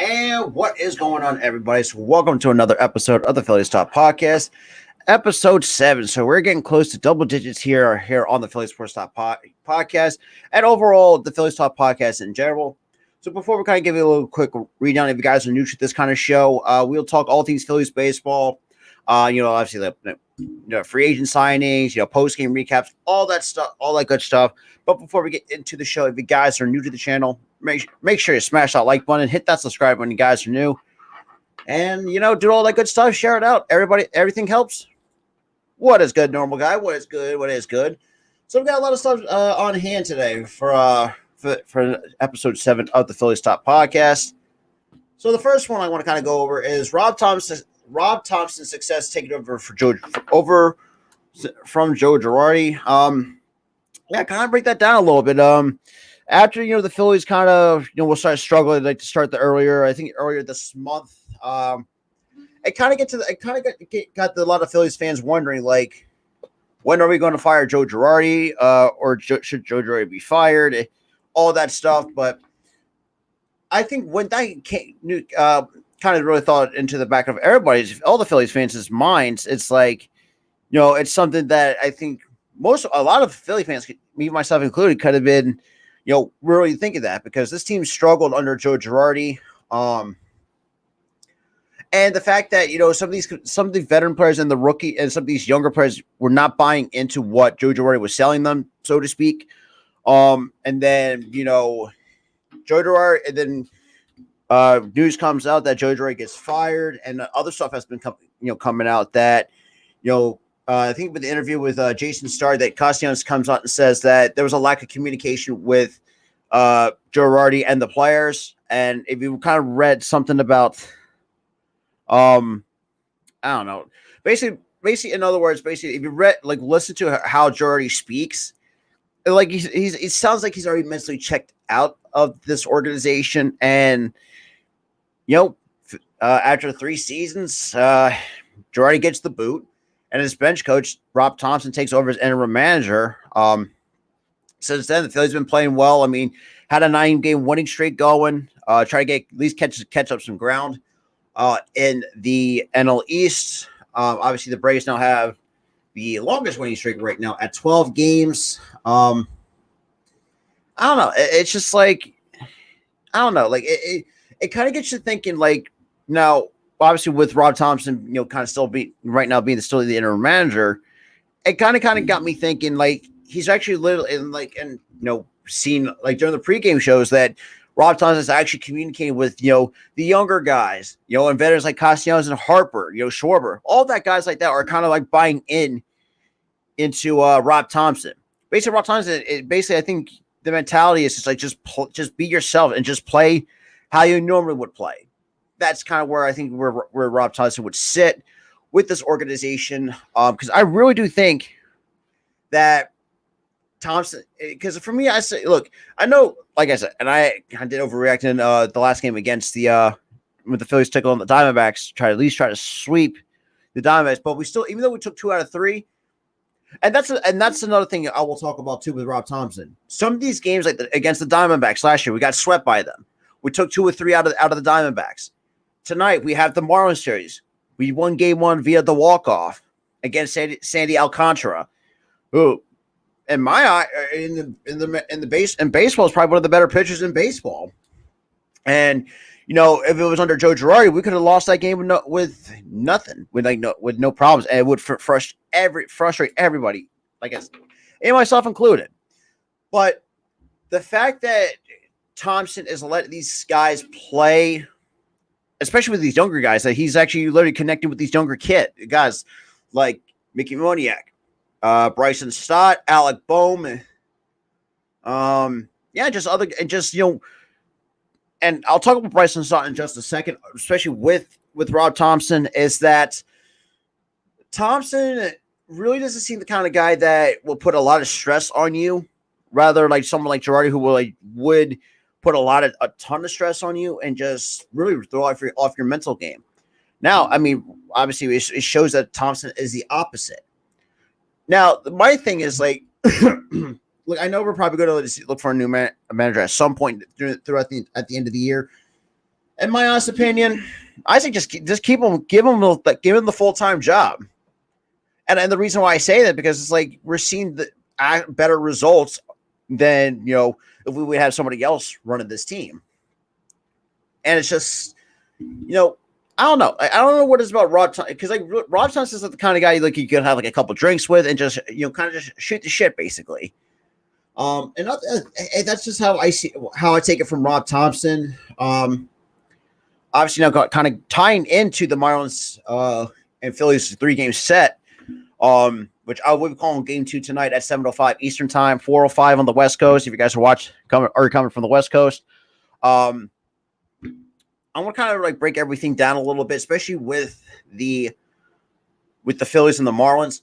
And what is going on, everybody? So, welcome to another episode of the Phillies Talk Podcast, episode 7. So, we're getting close to double digits here on the Phillies Sports Talk Podcast, and overall, the Phillies Talk Podcast in general. So, before we kind of give you a little quick read down, if you guys are new to this kind of show, we'll talk all things Phillies baseball. Obviously the free agent signings, post game recaps, all that stuff, all that good stuff. But before we get into the show, if you guys are new to the channel, make sure you smash that like button, hit that subscribe when you guys are new, and do all that good stuff. Share it out, everybody. Everything helps. What is good, normal guy? What is good? What is good? So we've got a lot of stuff on hand today for episode 7 of the Phillies Top Podcast. So the first one I want to kind of go over is Rob Thompson's success taking over from Joe Girardi. Kind of break that down a little bit. After the Phillies kind of will start struggling to start earlier this month. It kind of got a lot of Phillies fans wondering, like, when are we going to fire Joe Girardi, or should Joe Girardi be fired? All that stuff, but I think when that kind of really thought into the back of all the Phillies fans' minds, it's like, it's something that I think a lot of Philly fans, me myself included, could have been, really thinking that, because this team struggled under Joe Girardi. And the fact that, some of the veteran players and the rookie and some of these younger players were not buying into what Joe Girardi was selling them, so to speak. And then, Joe Girardi, and then news comes out that Joe Girardi gets fired, and other stuff has been coming out that, I think with the interview with Jason Starr, that Castellanos comes out and says that there was a lack of communication with Girardi and the players. And if you kind of read something about, I don't know, basically, in other words, if you listen to how Girardi speaks, like it sounds like he's already mentally checked out of this organization. And after 3 seasons, Girardi gets the boot, and his bench coach Rob Thompson takes over as interim manager. Since then, the Phillies been playing well. I mean, had a 9-game winning streak going. Try to get at least catch up some ground in the NL East. Obviously, the Braves now have the longest winning streak right now at 12 games. I don't know. It's just like, I don't know. Like it kind of gets you thinking. Like, now, obviously, with Rob Thompson, kind of still being still the interim manager, it kind of got me thinking. Like, he's actually seen like during the pregame shows that Rob Thompson is actually communicating with the younger guys, and veterans like Castellanos and Harper, Schwarber, all that guys like that are kind of like buying into Rob Thompson. Basically, Rob Thompson, I think the mentality is just like just be yourself and just play how you normally would play. That's kind of where I think where Rob Thompson would sit with this organization, because I really do think that Thompson, because for me, I say, look, I know, like I said, and I did overreact in the last game against when the Phillies took on the Diamondbacks, try to sweep the Diamondbacks, but we still, even though we took 2 out of 3, and that's another thing I will talk about too with Rob Thompson. Some of these games, like against the Diamondbacks last year, we got swept by them. We took 2 or 3 out of the Diamondbacks. Tonight we have the Marlins series. We won Game 1 via the walk-off against Sandy Alcantara, who, in my eye, in baseball, is probably one of the better pitchers in baseball. And if it was under Joe Girardi, we could have lost that game with nothing, with no problems, and it would frustrate everybody, like I said, and myself included. But the fact that Thompson is letting these guys play, especially with these younger guys, that he's actually literally connecting with these younger guys like Mickey Moniak, Bryson Stott, Alec Bohm, and I'll talk about Bryson Stott in just a second, especially with Rob Thompson, is that Thompson really doesn't seem the kind of guy that will put a lot of stress on you, rather like someone like Girardi who would put a ton of stress on you and just really throw off your mental game. Now, I mean, obviously it shows that Thompson is the opposite. Now, my thing is like, look, I know we're probably going to look for a new manager at some point at the end of the year. In my honest opinion, I think just keep him, give him the full-time job. And the reason why I say that, because it's like we're seeing the better results than, if we would have somebody else running this team. And it's just, I don't know. I don't know what it's about Rob Thompson, because like Rob Thompson is the kind of guy like you could have like a couple drinks with and just kind of just shoot the shit basically. And that's just how I take it from Rob Thompson. Obviously now kind of tying into the Marlins and Phillies 3-game set, which I will be calling Game 2 tonight at 7:05 Eastern Time, 4:05 on the West Coast. If you guys are coming from the West Coast, I want to kind of like break everything down a little bit, especially with the Phillies and the Marlins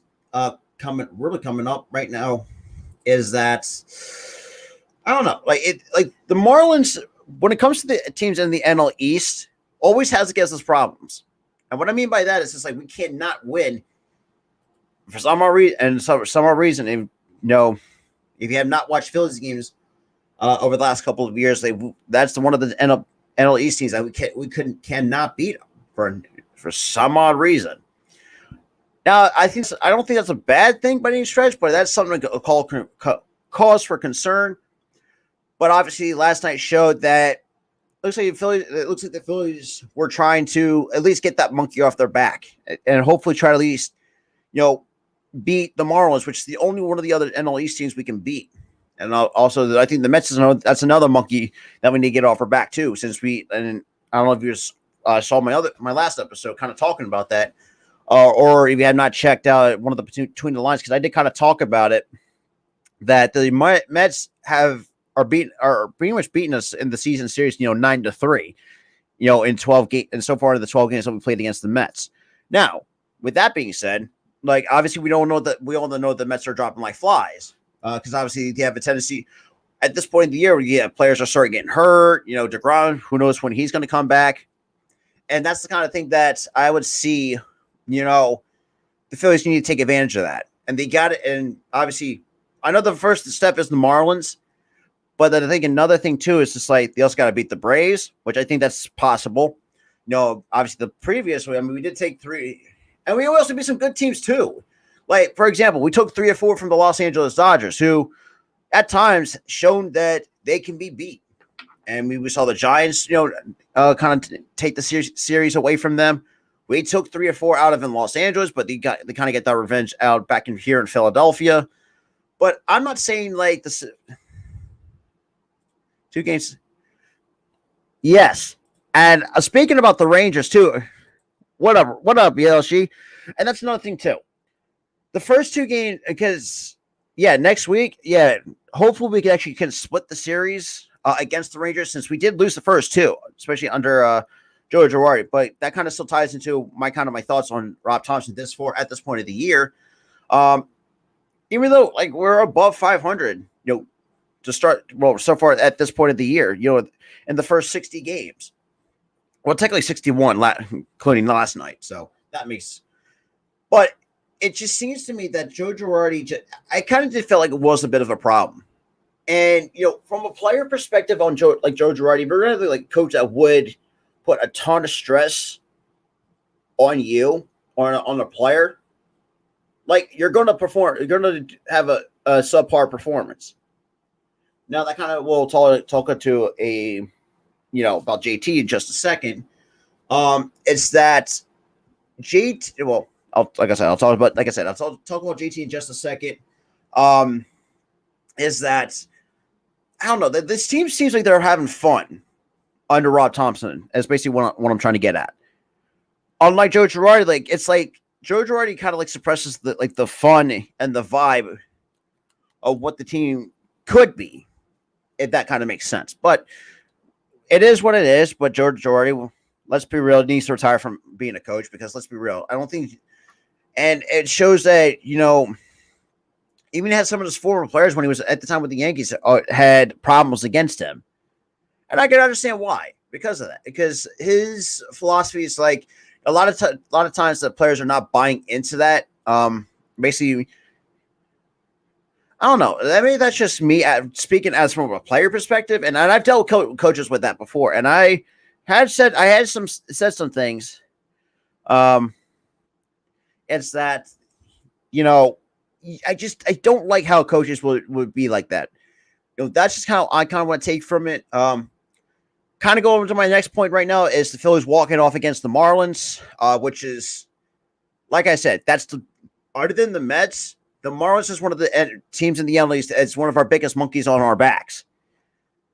coming up right now. Is that I don't know, like the Marlins, when it comes to the teams in the NL East, always has against us problems. And what I mean by that is just like we cannot win for some odd reason. And for some odd reason, if you have not watched Phillies games over the last couple of years, that's one of the NL East teams that we cannot beat them for some odd reason. Now, I don't think that's a bad thing by any stretch, but that's something to cause for concern. But obviously, last night showed that it looks like the Phillies were trying to at least get that monkey off their back and hopefully try to at least, beat the Marlins, which is the only one of the other NL East teams we can beat. And also, I think the Mets that's another monkey that we need to get off our back too. And I don't know if you saw my last episode, kind of talking about that, or if you have not checked out one of the between the lines, because I did kind of talk about it, that the Mets are pretty much beating us in the season series, 9-3, in 12 games, and so far in the 12 games that we played against the Mets. Now, with that being said, like obviously we all know the Mets are dropping like flies. Because obviously they have a tendency at this point in the year where players are starting getting hurt. DeGrom, who knows when he's going to come back. And that's the kind of thing that I would see, the Phillies need to take advantage of that. And they got it. And obviously, I know the first step is the Marlins. But then I think another thing, too, is just like they also got to beat the Braves, which I think that's possible. Obviously the previous way, we did take 3. And we also beat some good teams, too. Like, for example, we took 3 or 4 from the Los Angeles Dodgers, who at times shown that they can be beat. And we saw the Giants, kind of take the series away from them. We took 3 or 4 out of in Los Angeles, but they kind of get that revenge out back in here in Philadelphia. But I'm not saying like this 2 games. Yes. And speaking about the Rangers too. What up, YLC? And that's another thing too. The first 2 games, because, next week, hopefully we can split the series against the Rangers, since we did lose the first 2, especially under Joe Girardi. But that kind of still ties into my thoughts on Rob Thompson at this point of the year. Even though like we're above 500, to start, so far at this point of the year, in the first 60 games. Well, technically 61, including last night. So that makes, but it just seems to me that Joe Girardi, I kind of did feel like it was a bit of a problem. And, from a player perspective on Joe Girardi, but really like coach that would put a ton of stress on you or on a player, like you're going to perform, you're going to have a subpar performance. Now that kind of will talk to about JT in just a second. It's that JT, well, I'll talk about JT in just a second. Is that I don't know, this team seems like they're having fun under Rob Thompson. That's basically what I'm trying to get at. Unlike Joe Girardi, it's like Joe Girardi kind of like suppresses the fun and the vibe of what the team could be, if that kind of makes sense. But it is what it is. But Joe Girardi, let's be real, needs to retire from being a coach, because let's be real, I don't think. And it shows that, even had some of his former players when he was at the time with the Yankees had problems against him. And I can understand why, because of that. Because his philosophy is like a lot of times the players are not buying into that. Basically, I don't know. I mean, that's just me speaking as from a player perspective. And I've dealt with coaches with that before. And I had said some things. It's that, you know, I don't like how coaches would be like that. You know, that's just how I kind of want to take from it. Kind of go over to my next point right now is the Phillies walking off against the Marlins, which is, like I said, other than the Mets, the Marlins is one of the teams in the NL East. It's one of our biggest monkeys on our backs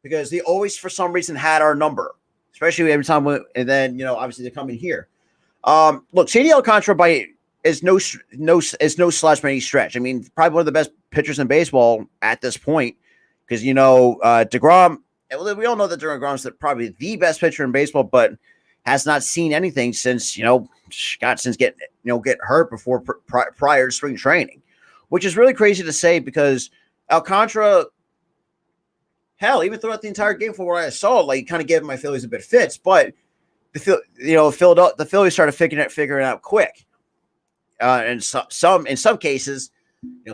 because they always, for some reason, had our number, especially every time. And then, obviously they come in here. Look, Shady Alcantara is no slouch by any stretch. I mean, probably one of the best pitchers in baseball at this point because, DeGrom. We all know that DeGrom's probably the best pitcher in baseball, but has not seen anything since get hurt before prior to spring training, which is really crazy to say because Alcantara, hell, even throughout the entire game, from what I saw, like kind of gave my Phillies a bit of fits, but the Phillies started figuring it out quick. And in some cases,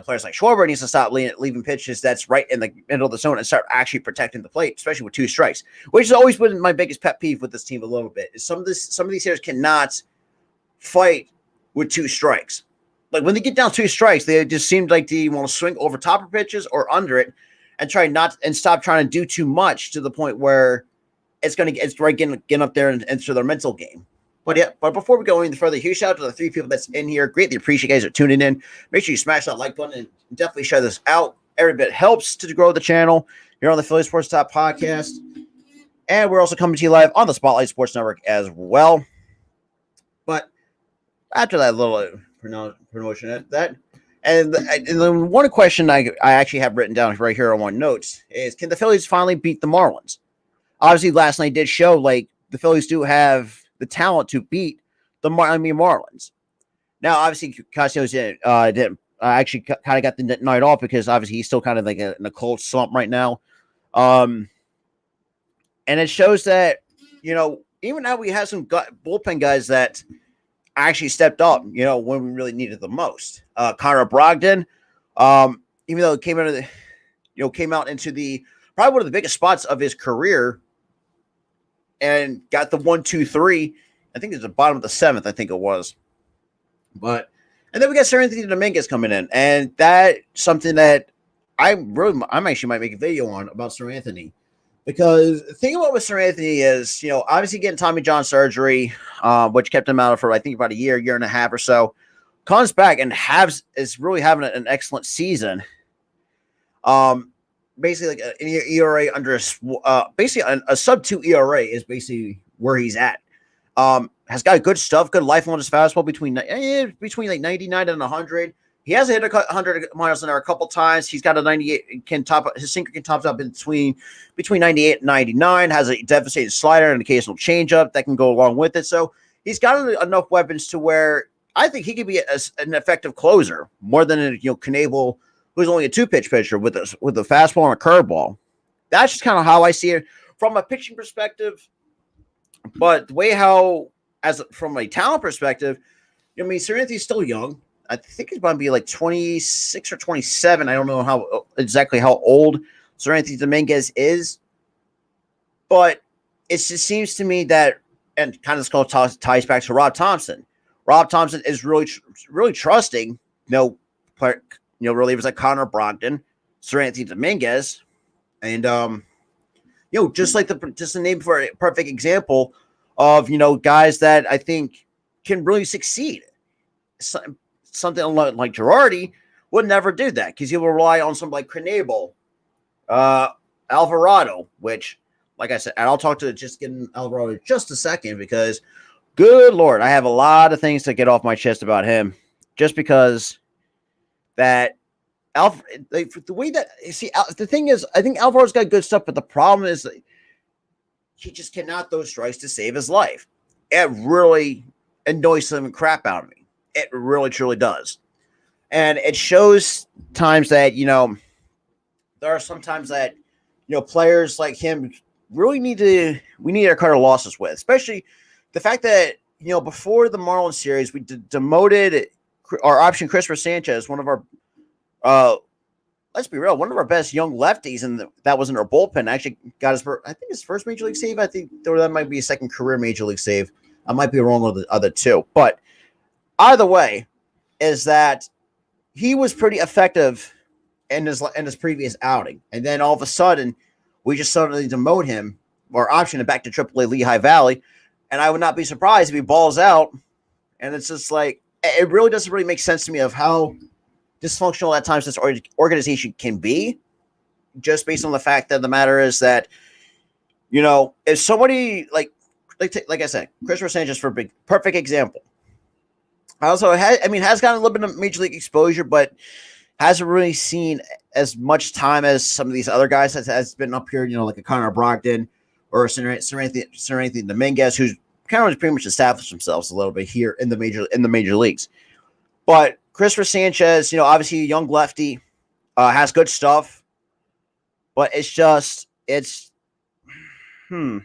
players like Schwarber needs to stop leaving pitches that's right in the middle of the zone and start actually protecting the plate, especially with 2 strikes, which has always been my biggest pet peeve with this team a little bit. Is some of these hitters cannot fight with 2 strikes. Like when they get down 2 strikes, they just seem like they want to swing over top of pitches or under it and stop trying to do too much to the point where it's getting up there and enter their mental game. But before we go any further, huge shout out to the 3 people that's in here. Greatly appreciate you guys are tuning in. Make sure you smash that like button and definitely share this out. Every bit helps to grow the channel here on the Philly Sports Top Podcast. And we're also coming to you live on the Spotlight Sports Network as well. But after that little promotion, and then one question I actually have written down right here on my notes is, can the Phillies finally beat the Marlins? Obviously, last night did show like the Phillies do have the talent to beat the Marlins. Now, obviously, Castellanos didn't actually kind of got the night off because obviously he's still kind of like in a cold slump right now. And it shows that, even now we have some bullpen guys that actually stepped up, when we really needed the most. Connor Brogdon, even though it came out into the probably one of the biggest spots of his career, and got the 1-2-3. I think it's the bottom of the 7th. I think it was. And then we got Seranthony Dominguez coming in, and that's something that I actually might make a video on about Seranthony, because the thing about with Seranthony is, obviously getting Tommy John surgery, which kept him out for I think about a year and a half or so, comes back and is really having an excellent season. Basically, like an ERA under basically a sub-2 ERA is basically where he's at. Has got good stuff, good life on his fastball between like 99 and 100. He has hit 100 miles an hour a couple times. He's got a 98. His sinker can top up between 98 and 99. Has a devastating slider and an occasional changeup that can go along with it. So he's got enough weapons to where I think he could be an effective closer more than Knebel, who's only a 2-pitch pitcher with a fastball and a curveball. That's just kind of how I see it from a pitching perspective. But the way from a talent perspective, Seranthony's still young. I think he's going to be like 26 or 27. I don't know exactly how old Seranthony Dominguez is. But it just seems to me that, and kind of this ties back to Rob Thompson. Rob Thompson is really, really trusting, relievers like Connor Brogdon, Seranthony Dominguez, and just the name for a perfect example of guys that I think can really succeed. Something like Girardi would never do that because he will rely on somebody like Knebel, Alvarado, which, like I said, and I'll talk to just getting Alvarado in just a second because, good Lord, I have a lot of things to get off my chest about him, just because that. The way that the thing is, I think Alvaro's got good stuff, but the problem is he just cannot throw strikes to save his life. It really annoys the crap out of me. It really, truly does, and it shows times that there are some times that players like him really need to cut our losses with, especially the fact that before the Marlins series we demoted our option Christopher Sanchez, one of our let's be real, one of our best young lefties, that was in our bullpen, actually got I think his first major league save. I think that might be his second career major league save. I might be wrong with the other two, but either way, is that he was pretty effective in his previous outing, and then all of a sudden, we just suddenly demote him or option him back to AAA Lehigh Valley, and I would not be surprised if he balls out. And it's just like it really doesn't really make sense to me of how dysfunctional at times this organization can be, just based on the fact that the matter is that, if somebody like I said, Christopher Sanchez for a perfect example. Also, has gotten a little bit of major league exposure, but hasn't really seen as much time as some of these other guys that has been up here, like a Connor Brogdon or Seranthony Dominguez, who's kind of pretty much established themselves a little bit here in the major leagues. But Christopher Sanchez, obviously a young lefty, has good stuff, but I don't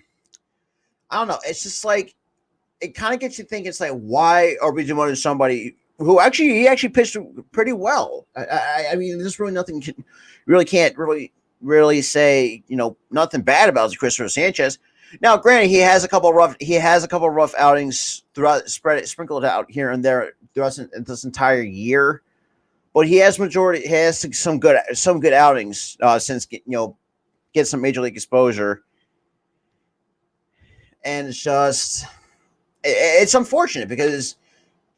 know. It's just like, it kind of gets you thinking, it's like, why are we demoting somebody who he actually pitched pretty well? I mean, there's really nothing can't really say, nothing bad about Christopher Sanchez. Now, granted, he has a couple of rough outings sprinkled out here and there throughout this entire year, but he has some good outings since get some major league exposure, and it's unfortunate because,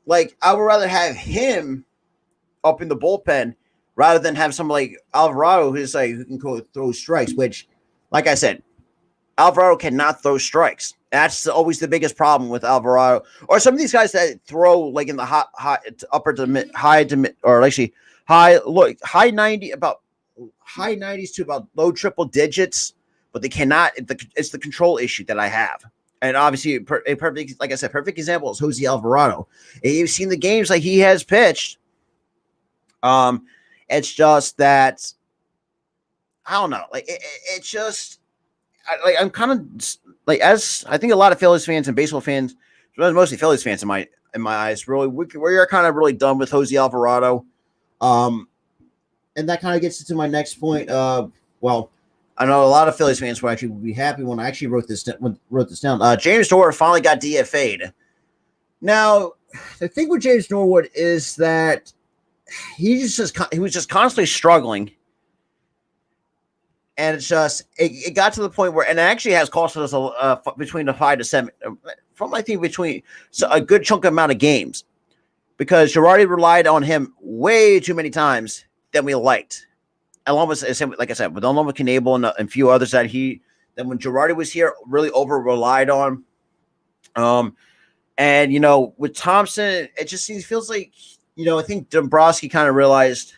like, I would rather have him up in the bullpen rather than have somebody like Alvarado who can go throw strikes, which, like I said, Alvarado cannot throw strikes. That's always the biggest problem with Alvarado, or some of these guys that throw like in the high 90s to about low triple digits, but they cannot. It's the control issue that I have. And obviously, a perfect example is Jose Alvarado. And you've seen the games like he has pitched. It's just that, I don't know. Like it's just I'm kind of like, as I think a lot of Phillies fans and baseball fans, mostly Phillies fans in my eyes, really we are kind of really done with Jose Alvarado. And that kind of gets into my next point. I know a lot of Phillies fans will actually be happy when I actually wrote this down. James Norwood finally got DFA'd. Now, the thing with James Norwood is that he was just constantly struggling, and it got to the point where, and it actually has cost us between the 5 to 7, from I think between a good chunk amount of games, because Girardi relied on him way too many times than we liked. Along with, like I said, with Knable and a few others that when Girardi was here, really over relied on. And with Thompson, it just feels like, I think Dombrowski kind of realized,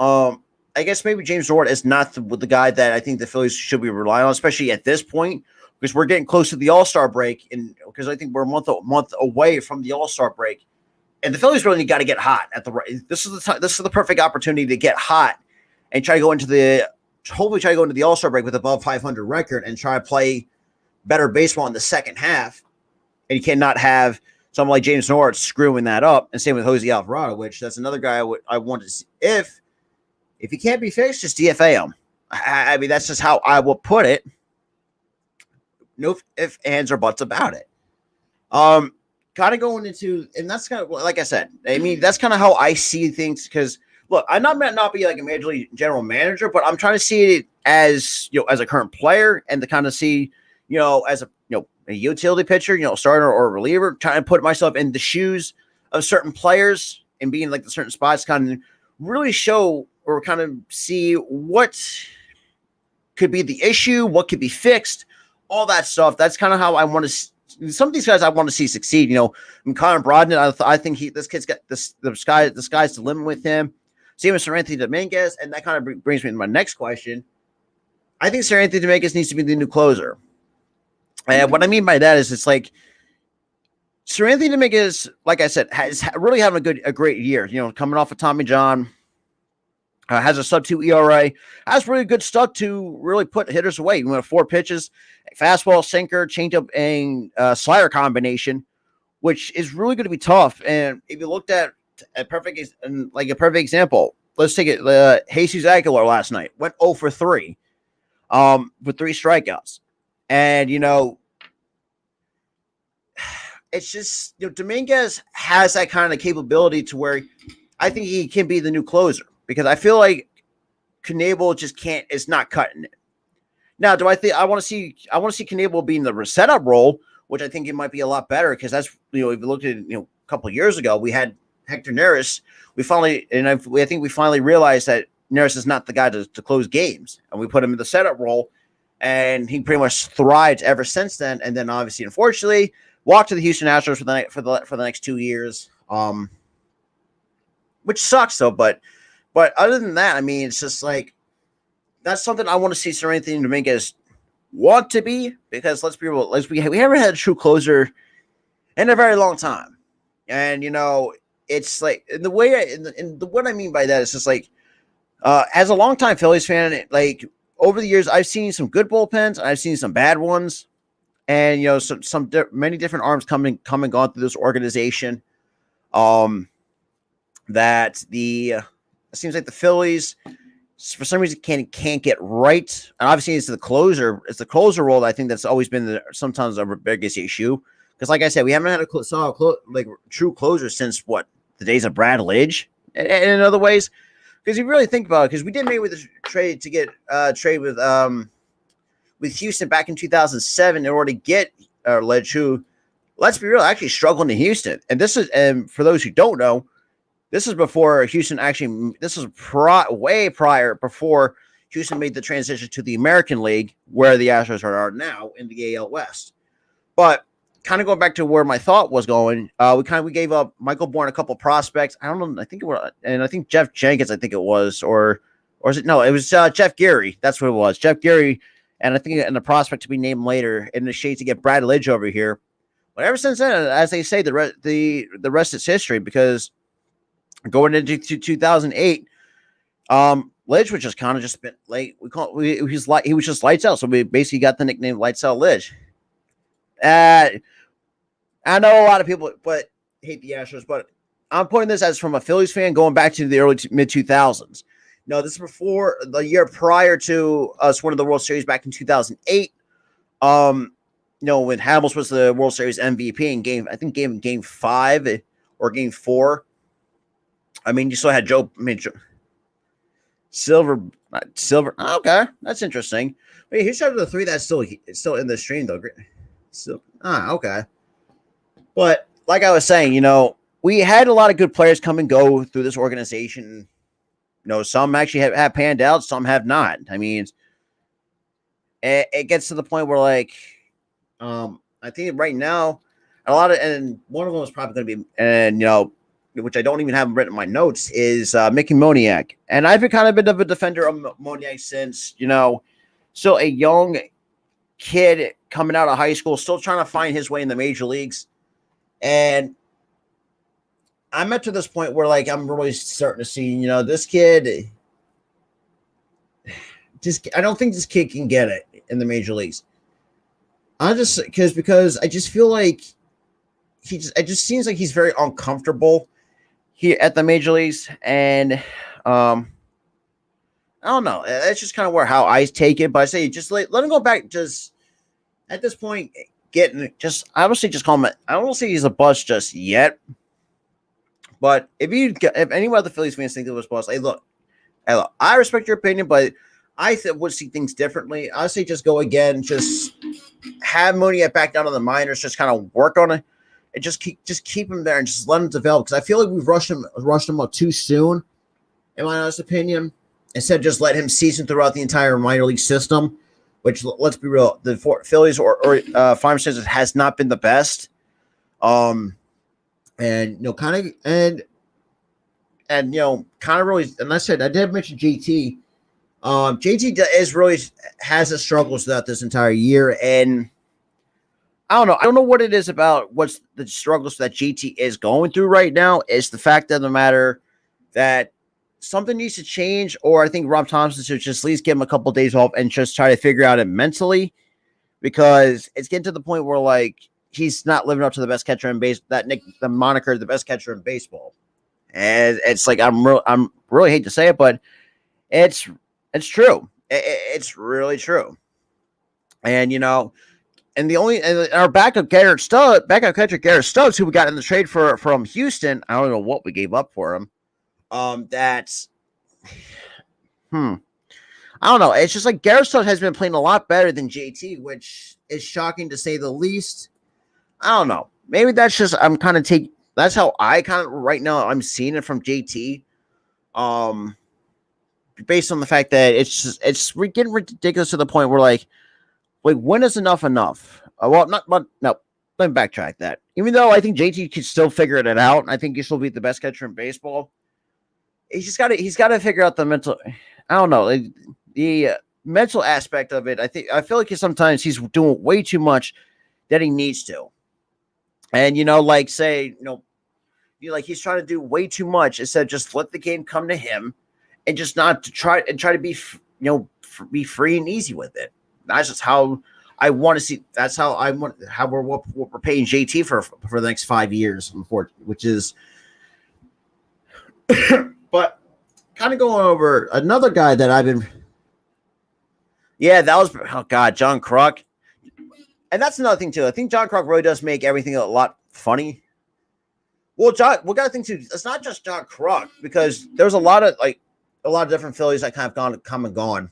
I guess maybe James Norwood is not the guy that I think the Phillies should be relying on, especially at this point, because we're getting close to the All-Star break, and because I think we're a month away from the All-Star break, and the Phillies really got to get hot at the right. This is the perfect opportunity to get hot and try to go into the All-Star break with above 500 record and try to play better baseball in the second half. And you cannot have someone like James Norwood screwing that up. And same with Jose Alvarado, which that's another guy I want to see. If he can't be fixed, just DFA him. I mean, that's just how I will put it. No ifs, ands, or buts about it. Kind of going into, and that's kind of, like I said, I mean, that's kind of how I see things, because look, I might not be like a major league general manager, but I'm trying to see it as, as a current player, and to kind of see, as a utility pitcher, starter or reliever, trying to put myself in the shoes of certain players and being like the certain spots, kind of really show or kind of see what could be the issue, what could be fixed, all that stuff. That's kind of how I want to. Some of these guys I want to see succeed. Connor Brogdon, I think this kid's got this. The sky's the limit with him. Same with Seranthony Dominguez, and that kind of brings me to my next question. I think Seranthony Dominguez needs to be the new closer. And what I mean by that is, it's like Seranthony Dominguez, like I said, is really having a great year. Coming off of Tommy John, has a sub-2 ERA, has really good stuff to really put hitters away. You went 4 pitches, fastball, sinker, changeup, and slider combination, which is really going to be tough. And if you looked at a perfect example, let's take it. Jesus Aguilar last night went 0 for 3, with 3 strikeouts, and it's just Dominguez has that kind of capability to where I think he can be the new closer, because I feel like Knebel just can't. It's not cutting it. Now, do I think I want to see Knebel being the setup role, which I think it might be a lot better, because that's if you looked at a couple of years ago, we had Hector Neris. I think we finally realized that Neris is not the guy to close games, and we put him in the setup role, and he pretty much thrived ever since then. And then obviously, unfortunately, walked to the Houston Astros for the next 2 years, which sucks though. But other than that, I mean, it's just like that's something I want to see Seranthony Dominguez want to be, because let's be real, we haven't had a true closer in a very long time, and it's like in the way what I mean by that is just like as a longtime Phillies fan, like over the years, I've seen some good bullpens, I've seen some bad ones, and many different arms come and gone through this organization. That it seems like the Phillies, for some reason, can't get right, and obviously it's the closer role that I think that's always been sometimes our biggest issue. Because, like I said, we haven't had a true closer since the days of Brad Lidge, and in other ways. Because if you really think about it, because we did Mayweather trade to get trade with Houston back in 2007 in order to get Lidge, who, let's be real, actually struggled in Houston. And for those who don't know, this is before Houston actually. This is way prior, before Houston made the transition to the American League, where the Astros are now in the AL West. But kind of going back to where my thought was going, we gave up Michael Bourne, a couple prospects. I don't know. I think Jeff Jenkins. I think it was, or is it? No, it was Jeff Geary. That's what it was. Jeff Geary, and I think and the prospect to be named later in the shade to get Brad Lidge over here. But ever since then, as they say, the rest is history, because going into 2008, Lidge was just kind of just been like he was just lights out. So we basically got the nickname Lights Out Lidge. I know a lot of people hate the Astros, but I'm putting this as from a Phillies fan going back to the early mid 2000s. No, this is before the year prior to us winning the World Series back in 2008. When Hamels was the World Series MVP in game 5 or game 4. I mean, you still had Silver. Okay, that's interesting. Wait, here's out of the 3 that's still in the stream though. Okay. But like I was saying, we had a lot of good players come and go through this organization. Some actually have panned out, some have not. I mean, it gets to the point where I think right now and one of them is probably going to be, which I don't even have written in my notes, is Mickey Moniak. And I've been kind of a bit of a defender of Moniak since, still a young kid coming out of high school, still trying to find his way in the major leagues. And I'm up to this point where I'm really starting to see, this kid, I don't think this kid can get it in the major leagues. Because I just feel like it just seems like he's very uncomfortable here at the major leagues, and I don't know. That's just kind of how I take it. But I say just let him go back. Just at this point, obviously just call him. I don't say he's a bust just yet. But if any other Phillies fans think it was a bust, hey look, I respect your opinion, but I would see things differently. I say just go again, just have Moniak back down to the minors, just kind of work on it. And just keep him there and just let him develop, because I feel like we've rushed him up too soon, in my honest opinion. Instead of just let him season throughout the entire minor league system, which, let's be real, the Phillies or farm system has not been the best. And kind of really, and I said I did mention JT. JT has his struggles throughout this entire year, and I don't know. I don't know what it is about what's the struggles that GT is going through right now. It's the fact of the matter that something needs to change, or I think Rob Thompson should just at least give him a couple of days off and just try to figure out it mentally, because it's getting to the point where he's not living up to the best catcher in base. The moniker, the best catcher in baseball, And it's like I'm really hate to say it, but it's true. It's really true. And and our backup catcher Garrett Stokes, who we got in the trade from Houston. I don't know what we gave up for him. That's I don't know. It's just like Garrett Stokes has been playing a lot better than JT, which is shocking to say the least. I don't know. Maybe that's just that's how I kind of right now I'm seeing it from JT. Based on the fact that it's getting ridiculous to the point where like when is enough enough? Well, not but no. Let me backtrack that. Even though I think JT could still figure it out, I think he still be the best catcher in baseball. He's got to figure out the mental. I don't know the mental aspect of it. I feel like sometimes he's doing way too much that he needs to, and like say like he's trying to do way too much instead of just let the game come to him, and just not to try to be be free and easy with it. That's just how I want to see. That's how I want how what we're paying JT for the next 5 years, which is. But kind of going over another guy that I've been. Yeah, that was John Kruk, and that's another thing too. I think John Kruk really does make everything a lot funny. Well, we got to think too. It's not just John Kruk because there's a lot of different Phillies that kind of come and gone.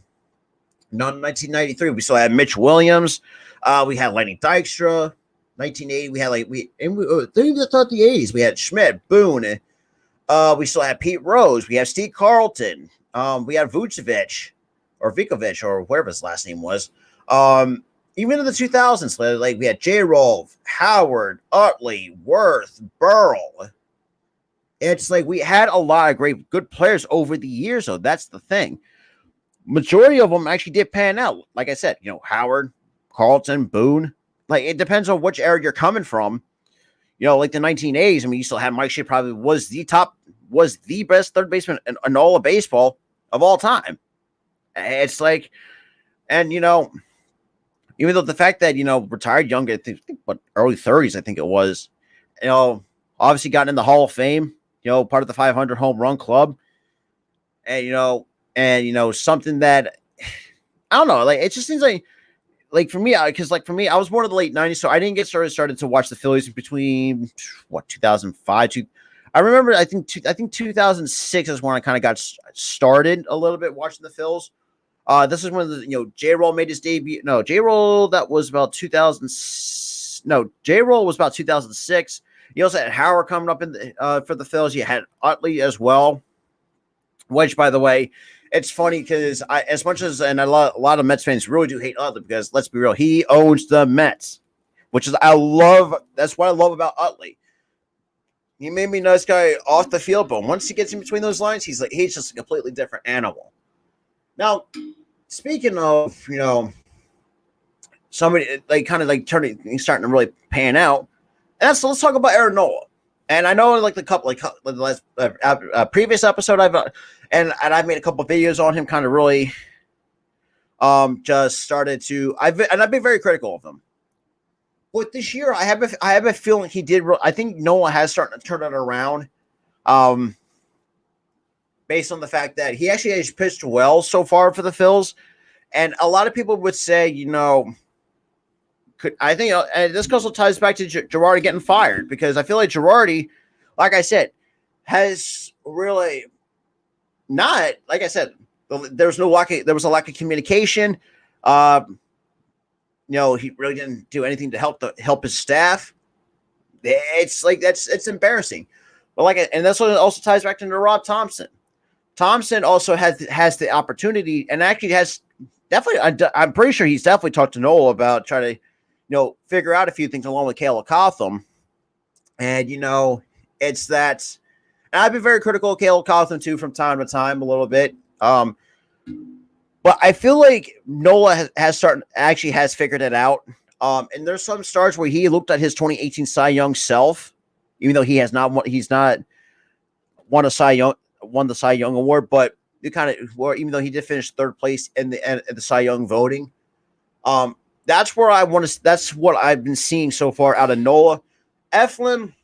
Not in 1993, we still had Mitch Williams. We had Lenny Dykstra. 1980, we had throughout the 80s, we had Schmidt, Boone. We still had Pete Rose. We have Steve Carlton. We had Vucevic or Vikovic or whatever his last name was. Even in the 2000s, like we had J-Rolf, Howard, Utley, Worth, Burrell. It's like we had a lot of good players over the years, though. That's the thing. Majority of them actually did pan out. Like I said, Howard, Carlton, Boone. Like it depends on which era you're coming from. Like the 1980s. I mean, you still had Mike Shea probably was the best third baseman in all of baseball of all time. It's like, and even though the fact that retired young, I think early 30s, I think it was, obviously got in the Hall of Fame. Part of the 500 home run club, and something that I don't know. Like it just seems like for me, because for me, I was born in the late 90s, so I didn't get started to watch the Phillies between 2005 to. I remember, I think 2006 is when I kind of got started a little bit watching the Phils. This is when J-Roll made his debut. No, J-Roll that was about 2000. No, J-Roll was about 2006. You also had Howard coming up for the Phils. You had Utley as well, which, by the way, it's funny because as much as a lot of Mets fans really do hate Utley because let's be real, he owns the Mets, which is that's what I love about Utley. He may be a nice guy off the field, but once he gets in between those lines, he's just a completely different animal. Now, speaking of somebody starting to really pan out, and let's talk about Erin Noah. And I know the last previous episode I've made a couple of videos on him, kind of really just started to I've been very critical of him. But this year I have a feeling he did. I think Noah has started to turn it around. Based on the fact that he actually has pitched well so far for the Phils, and a lot of people would say, I think and this also ties back to Girardi getting fired because I feel like Girardi, like I said, has really not. Like I said, there was a lack of communication. He really didn't do anything to help his staff. It's it's embarrassing. But and that's what it also ties back to Rob Thompson. Thompson also has the opportunity and actually has definitely. I'm pretty sure he's definitely talked to Noel about trying to figure out a few things along with Caleb Cotham. And it's that. And I've been very critical of Caleb Cotham too from time to time a little bit. But I feel like Nola has figured it out. And there's some starts where he looked at his 2018 Cy Young self, even though he's not won the Cy Young award, but even though he did finish third place in the Cy Young voting. That's what I've been seeing so far out of Nola. Eflin,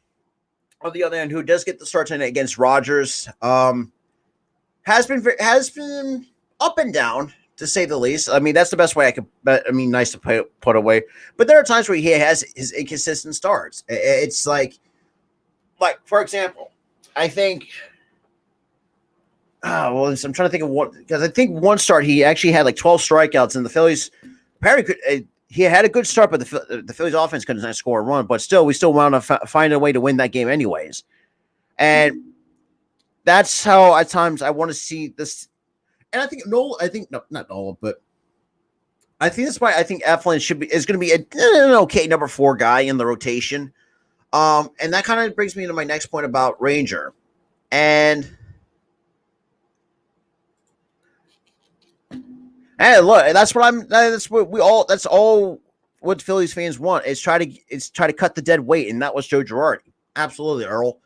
on the other end, who does get the start tonight against Rogers, has been up and down to say the least. I mean, that's the best way I could. I mean, nice to put away. But there are times where he has his inconsistent starts. It's like for example, I think. Well, I'm trying to think of one because I think one start he actually had like 12 strikeouts, and the Phillies apparently could. He had a good start, but the Phillies offense couldn't score a run. But still, we still wound up finding a way to win that game, anyways. And that's how at times I want to see this. And I think Nola. I think no, not Nola, but I think that's why I think Eflin is going to be an okay number 4 guy in the rotation. And that kind of brings me to my next point about Ranger, and. Hey, look, that's what I'm. That's what we all. That's all what Phillies fans want is try to cut the dead weight, and that was Joe Girardi. Absolutely, Earl.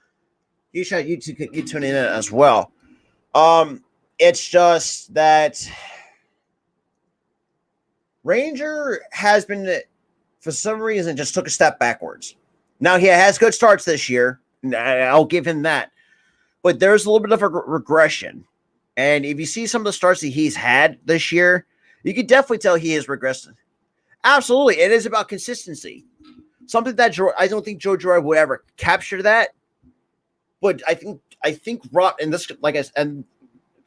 You tune in as well. It's just that Ranger has been, for some reason, just took a step backwards. Now he has good starts this year. I'll give him that, but there's a little bit of a regression. And if you see some of the starts that he's had this year, you can definitely tell he is regressing. Absolutely. It is about consistency. Something that I don't think Joe Girardi would ever capture that. But I think Rob, and this, like I said, and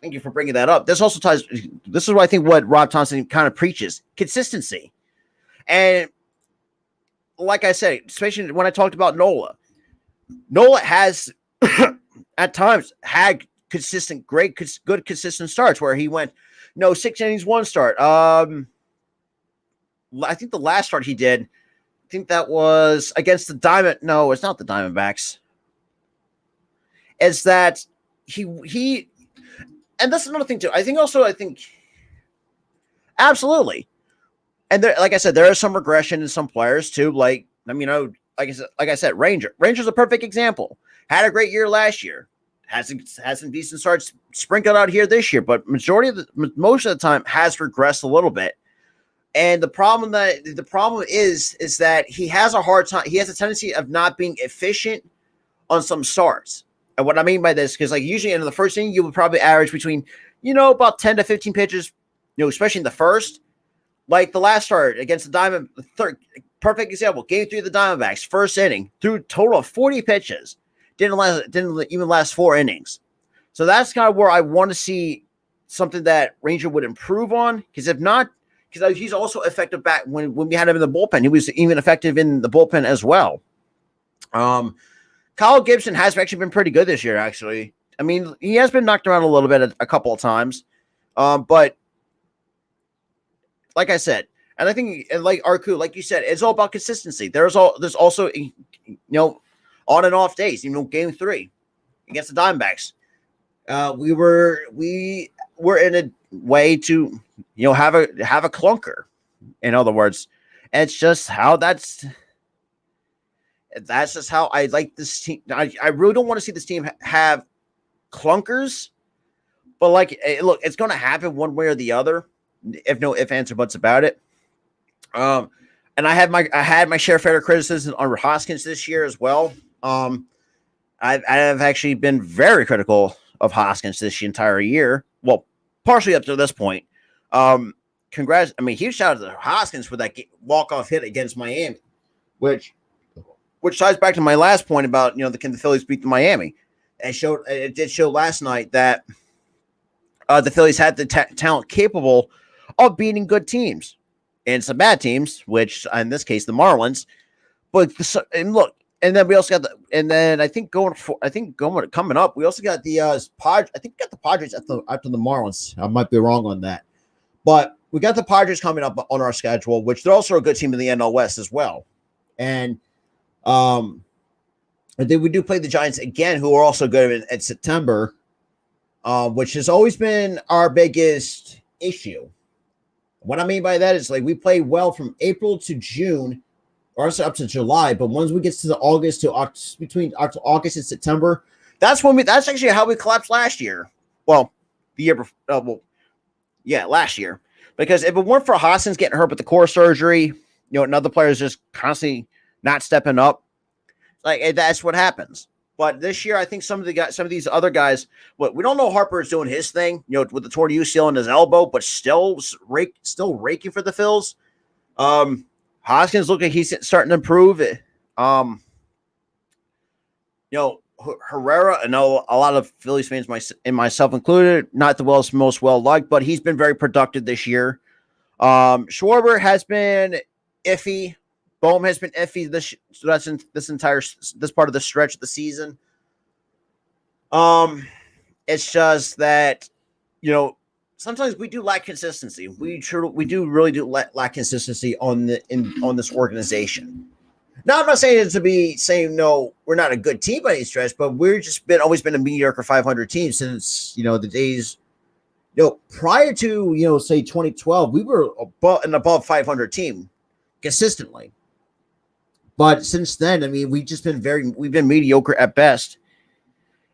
thank you for bringing that up. This also ties, this is what I think what Rob Thompson kind of preaches, consistency. And like I said, especially when I talked about Nola has at times had good consistent starts where he went 6 innings, 1 start. I think the last start he did, I think that was against the Diamond. No, it's not the Diamondbacks. It's that he and that's another thing too. I think absolutely. And there, like I said, there is some regression in some players too. Like like I said, Ranger's a perfect example. Had a great year last year. Has some decent starts sprinkled out here this year, but most of the time has regressed a little bit. And the problem is that he has a hard time. He has a tendency of not being efficient on some starts. And what I mean by this, because like usually in the first inning, you would probably average between about 10 to 15 pitches, especially in the first. Like the last start against the perfect example. Game 3 of the Diamondbacks, first inning, threw a total of 40 pitches. Didn't even last 4 innings. So that's kind of where I want to see something that Ranger would improve on. Because if not, because he's also effective back when we had him in the bullpen. He was even effective in the bullpen as well. Kyle Gibson has actually been pretty good this year, actually. I mean, he has been knocked around a little bit a couple of times. But like I said, and I think, and like Arku, like you said, it's all about consistency. There's also on and off days. Game 3 against the Diamondbacks, we were in a way to have a clunker. In other words, and it's just how that's just how I like this team. I really don't want to see this team have clunkers, but look, it's going to happen one way or the other. If no ifs, ands, or buts about it. And I had my share of fair criticism on Hoskins this year as well. I have actually been very critical of Hoskins this entire year. Well, partially up to this point. Congrats. I mean, huge shout out to Hoskins for that walk-off hit against Miami, which ties back to my last point about, can the Phillies beat the Miami? It did show last night that the Phillies had the talent capable of beating good teams and some bad teams, which in this case, the Marlins. But look, and then we also got I think coming up, we also got the Padres. I think we got the Padres after the Marlins. I might be wrong on that, but we got the Padres coming up on our schedule, which they're also a good team in the NL West as well. And then we do play the Giants again, who are also good in September, which has always been our biggest issue. What I mean by that is like we play well from April to June, or up to July, but once we get to between August and September, that's actually how we collapsed last year. Well, the year before, last year, because if it weren't for Hoskins getting hurt with the core surgery, and other players just constantly not stepping up, like that's what happens. But this year, I think some of these other guys, what we don't know, Harper is doing his thing, with the torn UCL in his elbow, but still raking for the Phils. Hoskins look like he's starting to improve. Um, Herrera, I know a lot of Phillies fans, myself included, not the most well liked, but he's been very productive this year. Schwarber has been iffy. Bohm has been iffy this part of the stretch of the season. It's just that sometimes we do lack consistency. We do really lack consistency on this organization. Now, I'm not saying it to be saying no, we're not a good team by any stretch, but we're just always been a mediocre 500 team since the days. Prior to say 2012, we were above 500 team consistently. But since then, I mean, we've been mediocre at best,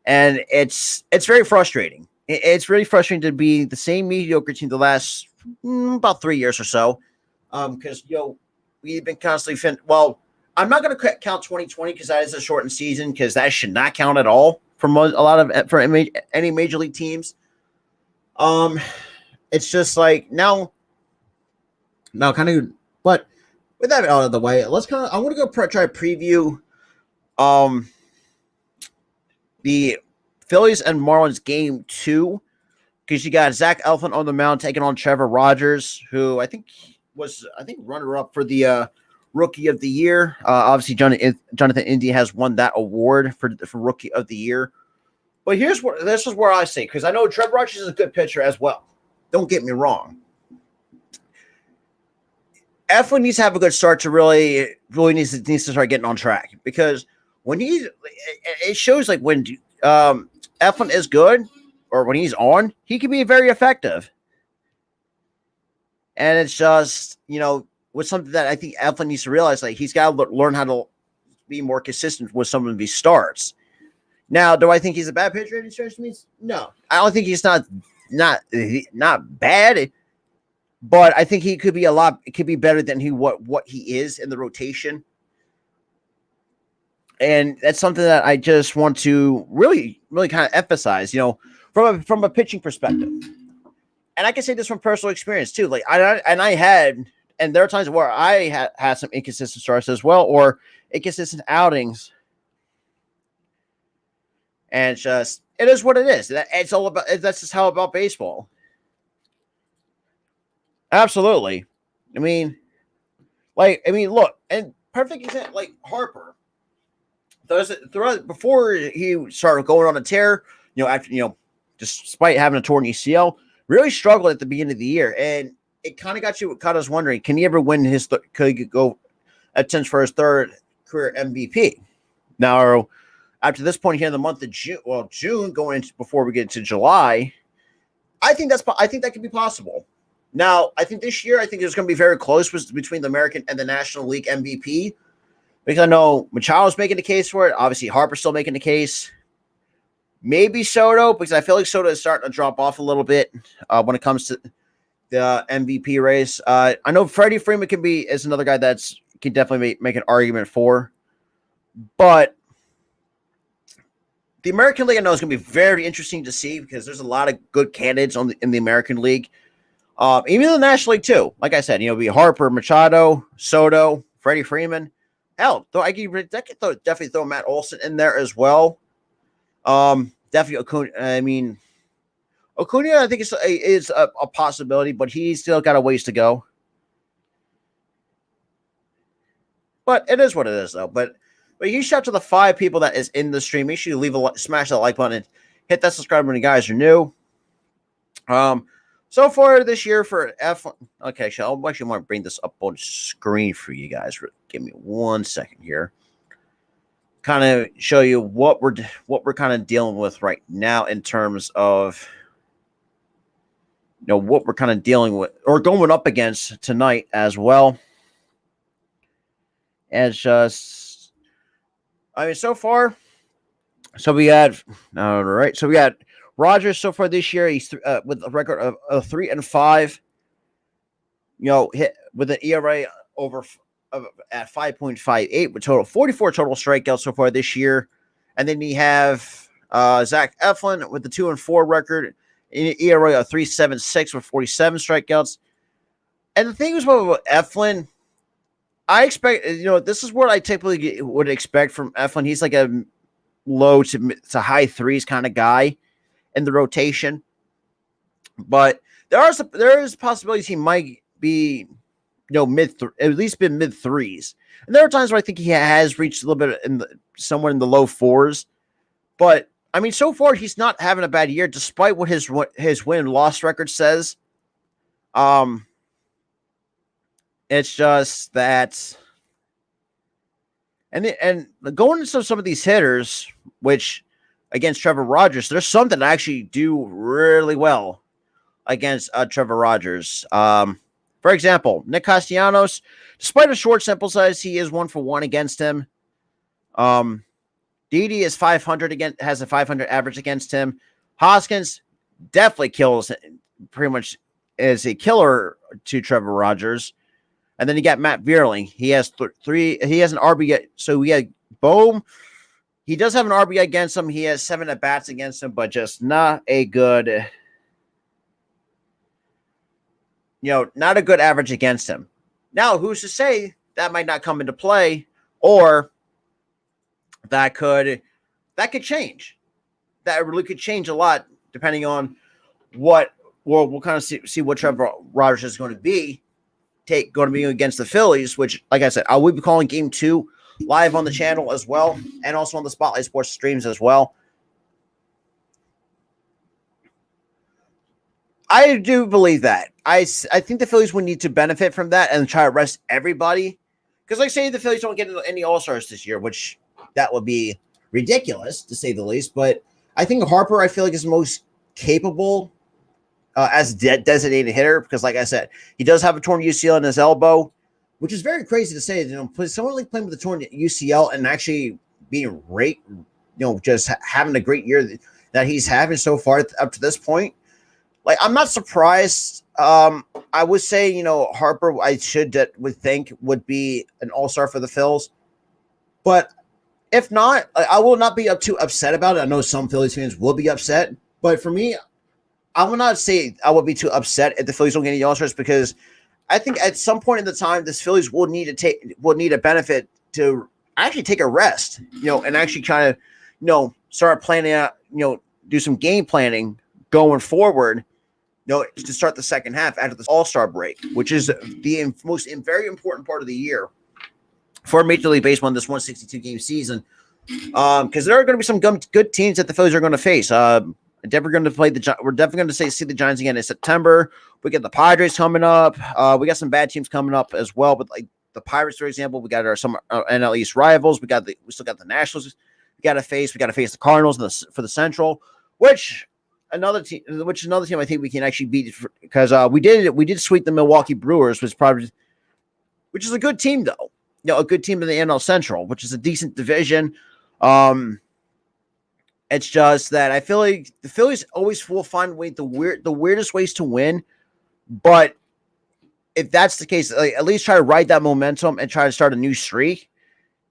and it's very frustrating. It's really frustrating to be the same mediocre team the last about 3 years or so, because we've been constantly I'm not going to count 2020 because that is a shortened season, because that should not count at all for any major league teams. It's just like now kind of, but with that out of the way, I want to go try to preview the Phillies and Marlins game 2, because you got Zach Eflin on the mound taking on Trevor Rogers, who I think runner up for the Rookie of the Year. Obviously, Jonathan Indy has won that award for Rookie of the Year. But this is where I say, because I know Trevor Rogers is a good pitcher as well. Don't get me wrong. Eflin needs to have a good start to really needs to start getting on track, because when it shows like when Eflin is good, or when he's on, he can be very effective. And it's just with something that I think Eflin needs to realize, like he's got to learn how to be more consistent with some of these starts. Now, do I think he's a bad pitcher in stretch means? No, I don't think he's not bad, but I think he could be it could be better than what he is in the rotation. And that's something that I just want to really, really kind of emphasize, from a pitching perspective. And I can say this from personal experience too. Like and there are times where I had some inconsistent starts as well, or inconsistent outings. And it is what it is. It's all about. That's just how about baseball. Absolutely. I mean, look, and perfect example, like Harper. Before he started going on a tear, after despite having a torn UCL, really struggled at the beginning of the year, and it kind of got us wondering: can he ever win could he go attempts for his third career MVP? Now, after this point here in the month of June, going into before we get into July, I think that could be possible. Now, I think this year, there's going to be very close between the American and the National League MVP, because I know Machado's making the case for it. Obviously, Harper's still making the case. Maybe Soto, because I feel like Soto is starting to drop off a little bit when it comes to the MVP race. I know Freddie Freeman is another guy can definitely make an argument for, but the American League, I know, is going to be very interesting to see, because there's a lot of good candidates in the American League. Even the National League too. Like I said, be Harper, Machado, Soto, Freddie Freeman. Hell, though I could definitely throw Matt Olson in there as well. Definitely Acuna. I mean, Acuna, I think is a possibility, but he's still got a ways to go. But it is what it is, though. But you shout to the 5 people that is in the stream. Make sure you smash that like button and hit that subscribe when you guys are new. So far this year for F1. Okay, I actually want to bring this up on screen for you guys. Give me 1 second here. Kind of show you what we're kind of dealing with right now in terms of what we're kind of dealing with or going up against tonight as well. And just, so far. So we had all right. So we got Rogers so far this year. He's with a record of 3-5. Hit with an ERA at 5.58 with 44 total strikeouts so far this year, And then you have Zach Eflin with the 2-4 record, ERA of 3.76 with 47 strikeouts. And the thing is about Eflin, I expect, this is what I typically would expect from Eflin. He's like a low to high threes kind of guy in the rotation. But there is possibilities he might be, at least been mid threes. And there are times where I think he has reached a little bit somewhere in the low fours. But I mean, so far he's not having a bad year, despite what his win loss record says. It's just that, and going into some of these hitters, which against Trevor Rogers, there's some that actually do really well against Trevor Rogers. For example, Nick Castellanos, despite a short sample size, he is 1-for-1 against him. Didi is 500 has a 500 average against him. Hoskins definitely kills, pretty much is a killer to Trevor Rogers. And then you got Matt Vierling. He has he has an RBI. So we had Bohm. He does have an RBI against him. He has 7 at bats against him, but just not a good, not a good average against him. Now, who's to say that might not come into play, or that could change? That really could change a lot depending on what. Well, we'll kind of see what Trevor Rogers is going to be against the Phillies, which, like I said, I will be calling Game 2 live on the channel as well, and also on the Spotlight Sports streams as well. I do believe that. I think the Phillies would need to benefit from that and try to rest everybody. Because, like, say the Phillies don't get any All-Stars this year, which that would be ridiculous, to say the least. But I think Harper, I feel like, is the most capable as designated hitter. Because, like I said, he does have a torn UCL in his elbow, which is very crazy to say. Someone like playing with a torn UCL and actually being great, just having a great year that he's having so far up to this point. Like, I'm not surprised. I would say, Harper, would think would be an all-star for the Phils. But if not, I will not be too upset about it. I know some Phillies fans will be upset. But for me, I will not say I would be too upset if the Phillies don't get any all-stars, because I think at some point in the time, this Phillies will need a benefit to actually take a rest, and actually kind of, start planning out, do some game planning going forward, to start the second half after this All-Star break, which is the very important part of the year for Major League Baseball in this 162-game season. Because there are going to be some good teams that the Phillies are going to face. We're definitely going to see the Giants again in September. We get the Padres coming up. We got some bad teams coming up as well, but like the Pirates, for example, we got some NL East rivals. We still got the Nationals. We got to face the Cardinals for the Central, which another team I think we can actually beat, because we did sweep the Milwaukee Brewers, which is a good team though. A good team in the NL Central, which is a decent division. It's just that I feel like the Phillies always will find the weirdest ways to win. But if that's the case, like, at least try to ride that momentum and try to start a new streak,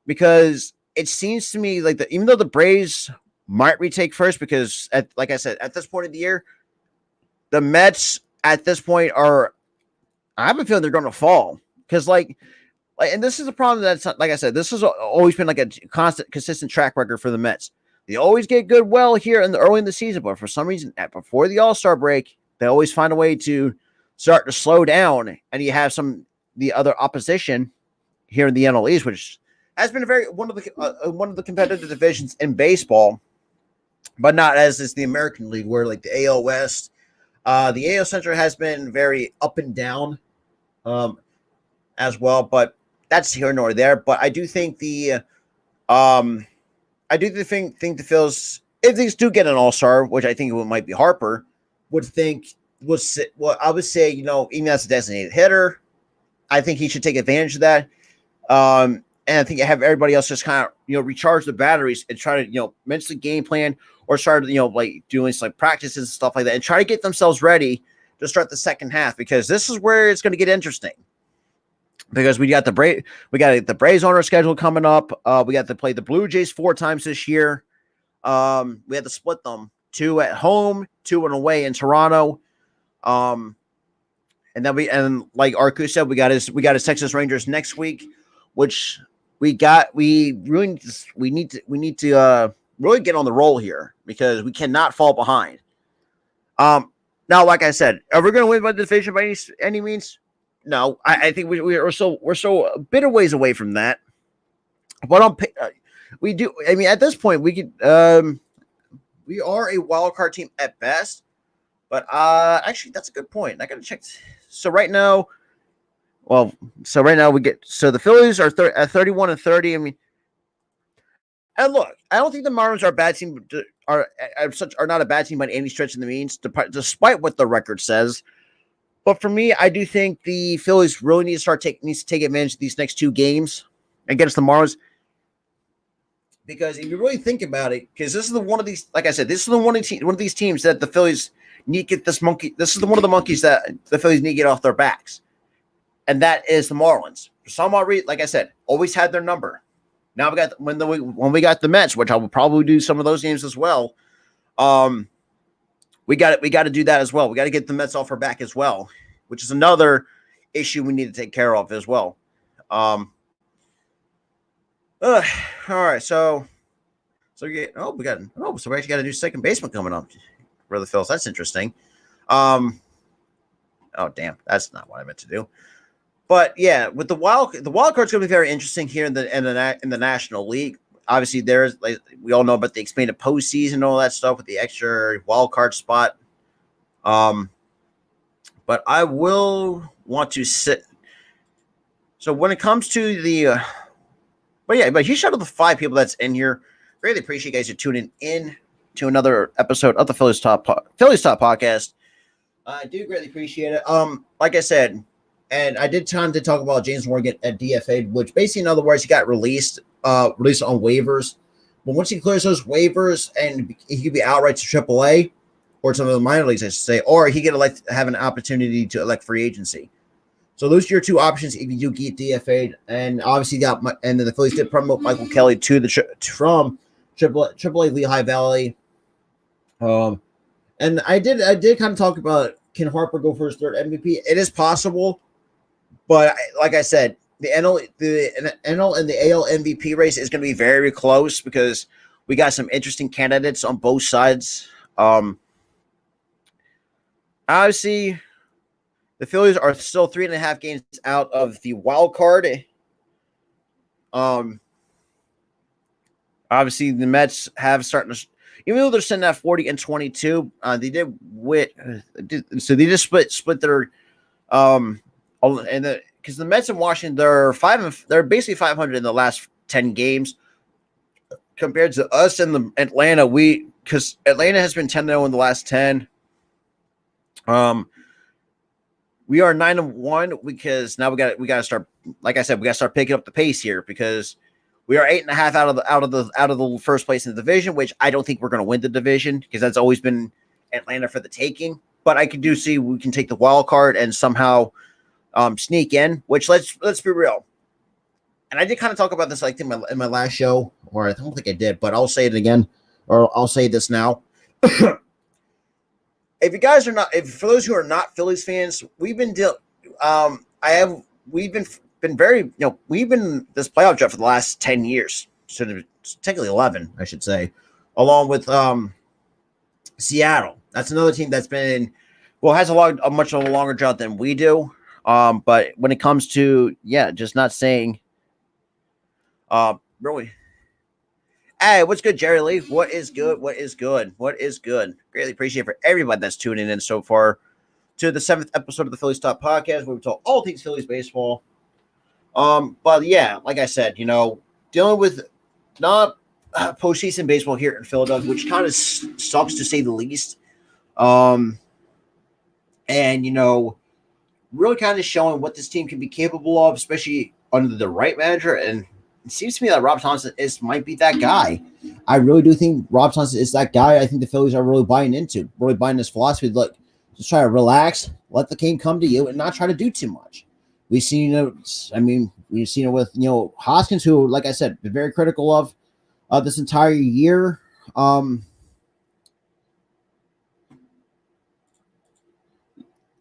because it seems to me like even though the Braves might retake first, because like I said, at this point of the year, the Mets at this point I have a feeling they're going to fall, because and this is a problem that's not, like I said, this has always been like a consistent track record for the Mets. They always get good here early in the season, but for some reason, before the All-Star break, they always find a way to start to slow down, and you have the other opposition here in the NL East, which has been one of the competitive divisions in baseball, but not as is the American League, where like the AL West, the AL Central has been very up and down, as well. But that's here nor there. But I do think the Phils, if these do get an All-Star, which I think it might be Harper, I would say, even as a designated hitter, I think he should take advantage of that. And I think have everybody else just kind of, recharge the batteries and try to, mentally game plan, or start, like doing some practices and stuff like that, and try to get themselves ready to start the second half, because this is where it's going to get interesting. Because we got the Braves on our schedule coming up. We got to play the Blue Jays 4 times this year. We had to split them, 2 at home, 2 and away in Toronto. And then like Arku said, we got his Texas Rangers next week, which we need to really get on the roll here because we cannot fall behind. Now, like I said, are we going to win by the division by any means? No, I think we're so a bit of ways away from that. But we do. I mean, at this point, we could. We are a wild card team at best. But actually, that's a good point. I got to check. So right now, we get the Phillies are at 31-30. I mean, and look, I don't think the Marlins are a bad team. Are not a bad team by any stretch of the means, despite what the record says. But for me, I do think the Phillies really need to take advantage of these next 2 games against the Marlins. Because if you really think about it, because this is one of these, like I said, this is one of these teams that the Phillies need to get this monkey. This is one of the monkeys that the Phillies need to get off their backs, and that is the Marlins. For some odd reason, like I said, always had their number. Now when we got the Mets, which I will probably do some of those games as well. We got to do that as well. We got to get the Mets off our back as well, which is another issue we need to take care of as well. All right, so we actually got a new second baseman coming up for the Phils. That's interesting. Oh damn, that's not what I meant to do. But yeah, with the wild card's going to be very interesting here in the National League. Obviously, there's we all know about the expanded postseason and all that stuff with the extra wild card spot. But I will want to sit. So when it comes to the, but huge shout out to the 5 people that's in here. Really appreciate you guys tuning in to another episode of the Phillies Top Podcast. I do greatly appreciate it. Like I said. And I did time to talk about James Morgan at DFA, which basically, in other words, he got released on waivers. But once he clears those waivers, and he could be outright to AAA or some of the minor leagues, I should say, or he could have an opportunity to elect free agency. So those are your 2 options if you do get DFA'd. And obviously, and then the Phillies did promote Michael Kelly from AAA Lehigh Valley. And I did kind of talk about, can Harper go for his 3rd MVP? It is possible. But like I said, the NL and the AL MVP race is going to be very close because we got some interesting candidates on both sides. Obviously, the Phillies are still 3.5 games out of the wild card. Obviously, the Mets have started to, even though they're sitting at 40-22, they did win. So they just split their and because the Mets and Washington, they're basically 500 in the last 10 games compared to us and the Atlanta. Because Atlanta has been 10-0 in the last 10. We are 9-1 because now we got to start. Like I said, we got to start picking up the pace here because we are 8.5 out of the first place in the division, which I don't think we're going to win the division because that's always been Atlanta for the taking. But I do see we can take the wild card and somehow sneak in. Which let's be real. And I did kind of talk about this in my last show, or I don't think I did, but I'll say it again, or I'll say this now. If you guys are not, for those who are not Phillies fans, we've been been very, we've been this playoff drought for the last 10 years, so technically 11, I should say, along with Seattle. That's another team that's been, has a much longer drought than we do. But when it comes to, just not saying, really. Hey, what's good, Jerry Lee? What is good? What is good? What is good? Greatly appreciate for everybody that's tuning in so far to the 7th episode of the Phillies Top Podcast, where we talk all things Phillies baseball. But yeah, like I said, dealing with not postseason baseball here in Philadelphia, which kind of sucks to say the least. And really kind of showing what this team can be capable of, especially under the right manager. And it seems to me that Rob Thompson might be that guy. I really do think Rob Thompson is that guy. I think the Phillies are really buying this philosophy. Look, just try to relax, let the game come to you, and not try to do too much. We've seen it. We've seen it with Hoskins, who, like I said, been very critical of this entire year.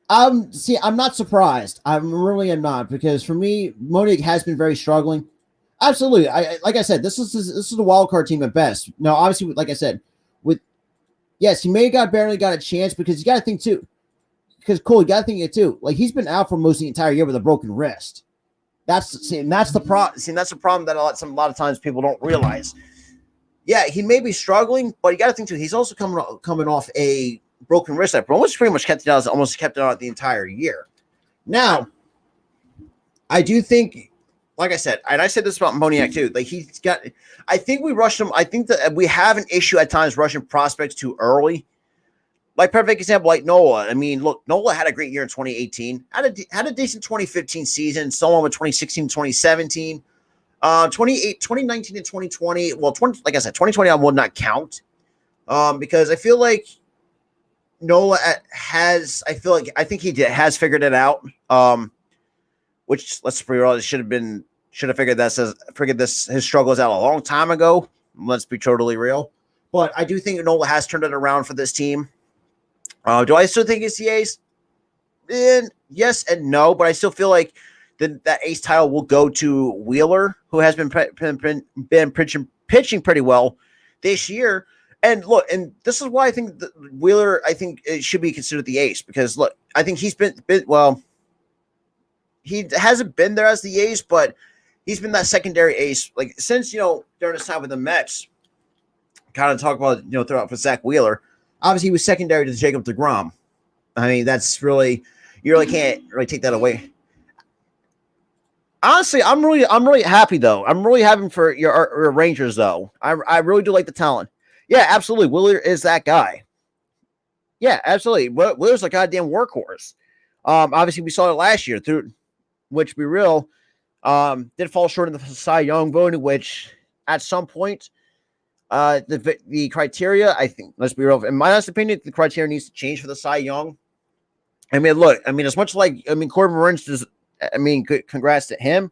I'm not surprised. I'm really am not, because for me, Moniak has been very struggling. Absolutely. Like I said, this is the wild card team at best. Now, obviously, like I said, with yes, he may have barely got a chance, because you got to think too. Because Cole, you got to think it too. Like, he's been out for most of the entire year with a broken wrist. That's the problem. See, that's the problem that a lot of times people don't realize. Yeah, he may be struggling, but you got to think too. He's also coming off a broken wrist that pretty much kept it out the entire year. Now, I do think, like I said, and I said this about Moniak too. Like, he's got. I think we rushed him. I think that we have an issue at times rushing prospects too early. Like, perfect example, like Noah. I mean, look, Noah had a great year in 2018. Had a decent 2015 season. So on with 2016, 2017. 2019 and 2020. Well, like I said, 2020 I will not count. Because I feel like Noah has. I think he has figured it out. Which, let's be real, should have figured his struggles out a long time ago. Let's be totally real. But I do think Noah has turned it around for this team. Do I still think it's the ace? Yes and no, but I still feel like that ace title will go to Wheeler, who has been pitching pretty well this year. And look, and this is why I think Wheeler, I think it should be considered the ace, because look, I think he's been well. He hasn't been there as the ace, but he's been that secondary ace, like, since during his time with the Mets. Kind of talk about throughout for Zach Wheeler. Obviously, he was secondary to Jacob deGrom. I mean, that's really, you really can't really take that away. Honestly, I'm really happy though. I'm really happy for your Rangers though. I really do like the talent. Yeah, absolutely. Wheeler is that guy. Yeah, absolutely. Wheeler's a goddamn workhorse. Obviously, we saw it last year, through which be real, did fall short of the Cy Young voting, which at some point. The criteria, I think, let's be real, in my honest opinion, the criteria needs to change for the Cy Young. I mean, look, as much like, Corbin Burns does, congrats to him.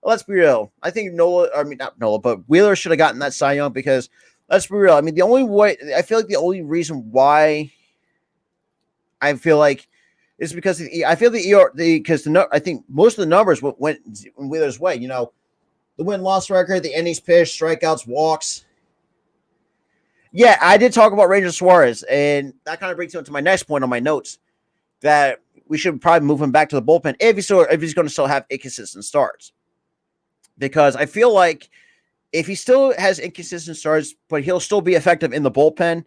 Let's be real. I think not Noah, but Wheeler should have gotten that Cy Young, because let's be real. The only way, I feel like the only reason why I feel like is because I feel I think most of the numbers went in Wheeler's way. The win-loss record, the innings pitched, strikeouts, walks. Yeah, I did talk about Ranger Suarez, and that kind of brings me to my next point on my notes, that we should probably move him back to the bullpen if he's going to still have inconsistent starts. Because I feel like if he still has inconsistent starts, but he'll still be effective in the bullpen,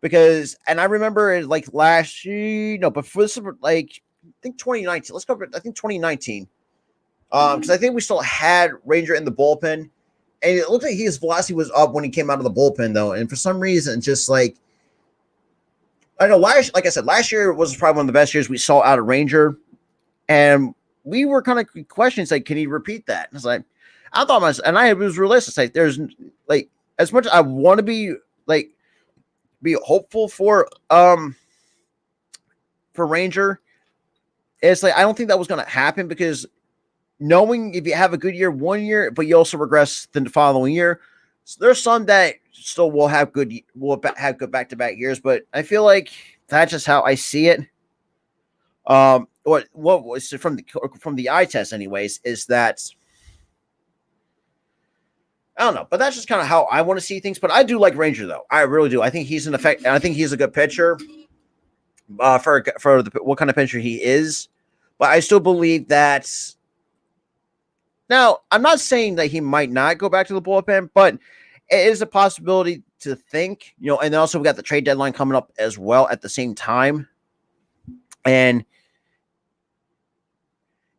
and I remember like last year, but for this, like, I think 2019, let's go, I think 2019, because I think we still had Ranger in the bullpen. And it looked like his velocity was up when he came out of the bullpen, though. And for some reason, just like, I know, like I said, last year was probably one of the best years we saw out of Ranger. And we were kind of questioning, like, can he repeat that? And it's like, I thought myself, and I was realistic. Like, there's, like, as much as I want to be hopeful for Ranger, it's like, I don't think that was going to happen, because knowing if you have a good year one year, but you also regress the following year, so there's some that still will have good back-to-back years. But I feel like that's just how I see it. What was from the eye test, anyways, is that I don't know, but that's just kind of how I want to see things. But I do like Ranger, though. I really do. I think he's an effect, and I think he's a good pitcher. For what kind of pitcher he is, but I still believe that. Now, I'm not saying that he might not go back to the bullpen, but it is a possibility to think, and then also we got the trade deadline coming up as well at the same time. And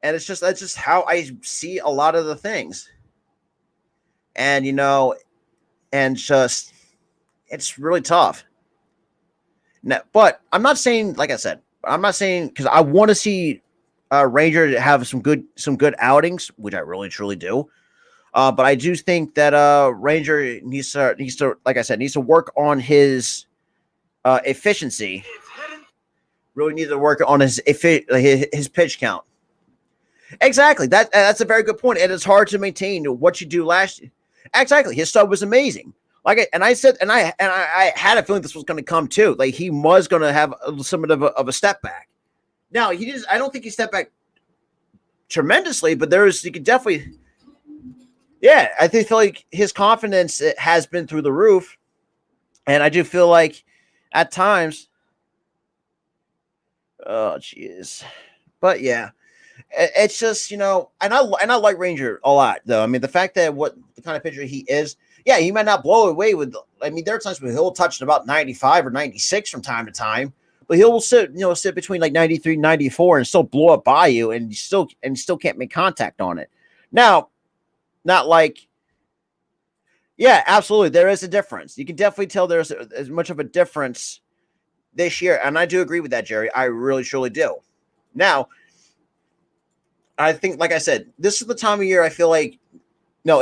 that's just how I see a lot of the things. And, and just, it's really tough. Now, but I'm not saying, like I said, because I want to see Ranger to have some good outings, which I really truly do. But I do think that Ranger needs to, like I said, needs to work on his efficiency. Really needs to work on his pitch count. Exactly. That's a very good point. And it's hard to maintain what you do last year. Exactly. His start was amazing. I had a feeling this was going to come too. Like he was going to have somewhat of a step back. Now he just, I don't think he stepped back tremendously, but you could definitely, yeah, I feel like his confidence has been through the roof, and I do feel like at times, oh jeez, but yeah, it's just and I like Ranger a lot though. I mean, the fact that what the kind of pitcher he is, yeah, he might not blow away with. I mean, there are times when he'll touch about 95 or 96 from time to time, but he'll sit between like 93, 94 and still blow up by you, and you still can't make contact on it. Now, not like, yeah, absolutely, there is a difference. You can definitely tell there's as much of a difference this year, and I do agree with that, Jerry. I really, truly do. Now, I think, like I said, this is the time of year I feel like, like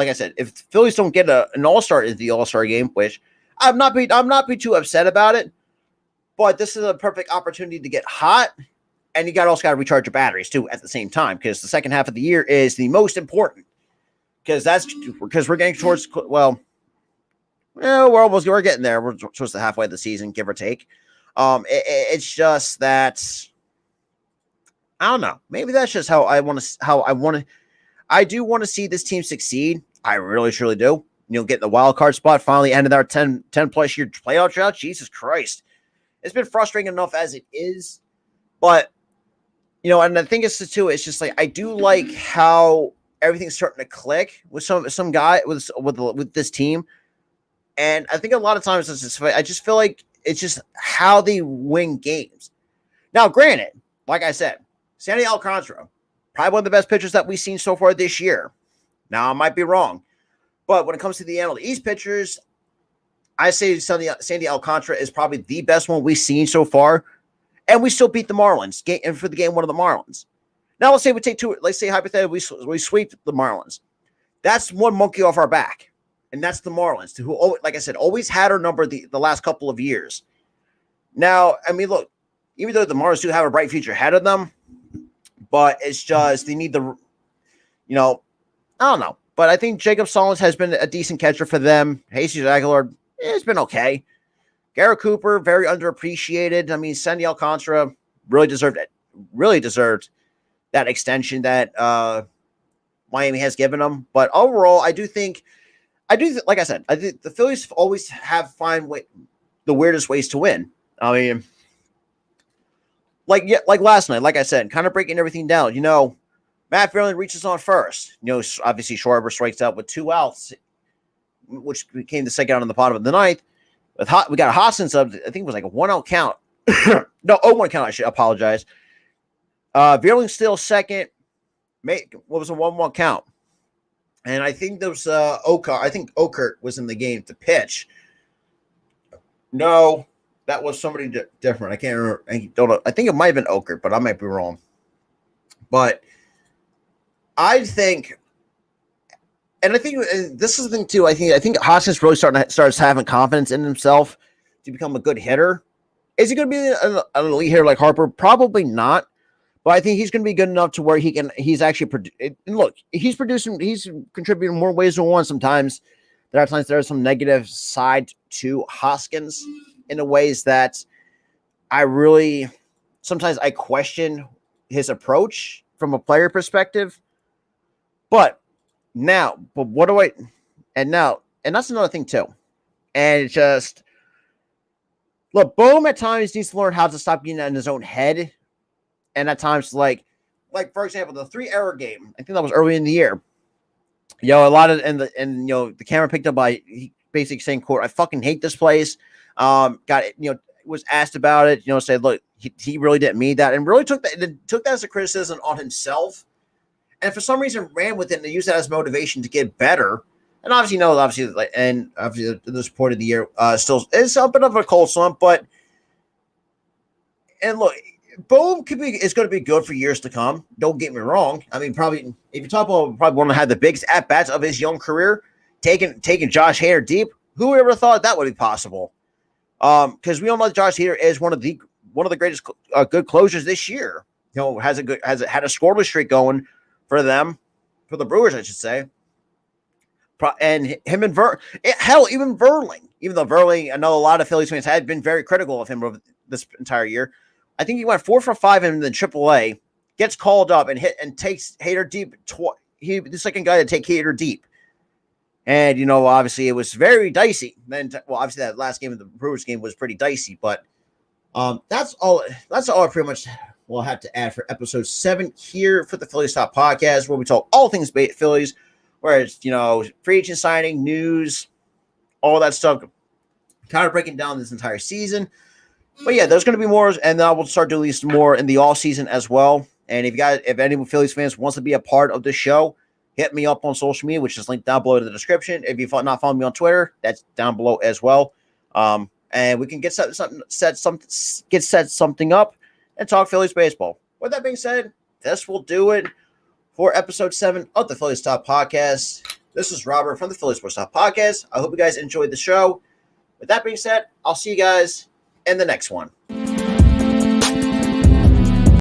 I said, if the Phillies don't get an all-star into the all-star game, which I'm not be too upset about it, but this is a perfect opportunity to get hot, and you also got to recharge your batteries too at the same time, because the second half of the year is the most important, because we're getting towards, we're getting there. We're towards the halfway of the season, give or take. It's just that I don't know. Maybe that's just how I want to. I do want to see this team succeed. I really, truly do. Get the wild card spot, finally ended our 10 plus year playoff drought. Jesus Christ. It's been frustrating enough as it is. But, and I think it's just like, I do like how everything's starting to click with some guy with this team. And I think a lot of times I just feel like it's just how they win games. Now, granted, like I said, Sandy Alcantara, probably one of the best pitchers that we've seen so far this year. Now, I might be wrong, but when it comes to the NL East pitchers, I say Sandy Alcantara is probably the best one we've seen so far, and we still beat the Marlins for the game one of the Marlins. Now, let's say we take two. Let's say hypothetically we sweep the Marlins. That's one monkey off our back, and that's the Marlins, who, like I said, always had our number the last couple of years. Now, I mean, look, even though the Marlins do have a bright future ahead of them, but it's just they need I don't know. But I think Jacob Stallings has been a decent catcher for them. Jesus Aguilar, it's been okay. Garrett Cooper, very underappreciated. I mean, Sandy Alcantara really deserved that extension that Miami has given him. But overall, like I said, I think the Phillies always find the weirdest ways to win. I mean, like last night, like I said, kind of breaking everything down. Matt Fairley reaches on first. Obviously Schwarber strikes out with 2 outs, which became the second out in the bottom of the ninth. We got Hoskins up, I think it was like a 1-out count. No, 0-1 count, I should apologize. Fairley still second. What was a 1-1 count? And I think there was Okert was in the game to pitch. No, that was somebody different. I can't remember. I don't know. I think it might have been Okert, but I might be wrong. But I think, and I think this is the thing too. I think Hoskins really starts having confidence in himself to become a good hitter. Is he going to be an elite hitter like Harper? Probably not. But I think he's going to be good enough to where he's actually and look, he's contributing more ways than one. Sometimes there are times there is some negative side to Hoskins in the ways that sometimes I question his approach from a player perspective. And that's another thing too. And it's just, look, Bohm at times needs to learn how to stop getting in his own head. And at times, like for example, the 3-error game, I think that was early in the year. A lot of, the camera picked up by basically saying, quote, "I fucking hate this place." Was asked about it, said, look, he really didn't mean that, and really took that as a criticism on himself. And for some reason ran with it and used that as motivation to get better. And obviously, this point of the year still is a bit of a cold slump, but look, Bohm is going to be good for years to come. Don't get me wrong. I mean, probably if you talk about probably one to have the biggest at bats of his young career, taking Josh Hader deep. Who ever thought that would be possible? Because we all know Josh Hader is one of the greatest good closers this year. Had a scoreless streak going for them, for the Brewers, I should say. And him and even Verling, even though Verling, I know a lot of Phillies fans had been very critical of him over this entire year. I think he went 4 for 5 in the AAA, gets called up and takes Hader deep. He the second guy to take Hader deep. And, obviously it was very dicey. Then, obviously that last game of the Brewers game was pretty dicey, but that's all I pretty much will have to add for episode 7 here for the Phillies Talk Podcast, where we talk all things Phillies, where it's, free agent signing, news, all that stuff, kind of breaking down this entire season. But yeah, there's going to be more, and then I will start doing these more in the off season as well. And if any Phillies fans wants to be a part of the show, hit me up on social media, which is linked down below in the description. If you've not followed me on Twitter, that's down below as well. And we can get something up and talk Phillies baseball. With that being said, this will do it for episode 7 of the Phillies Talk Podcast. This is Robert from the Phillies Talk Podcast. I hope you guys enjoyed the show. With that being said, I'll see you guys in the next one.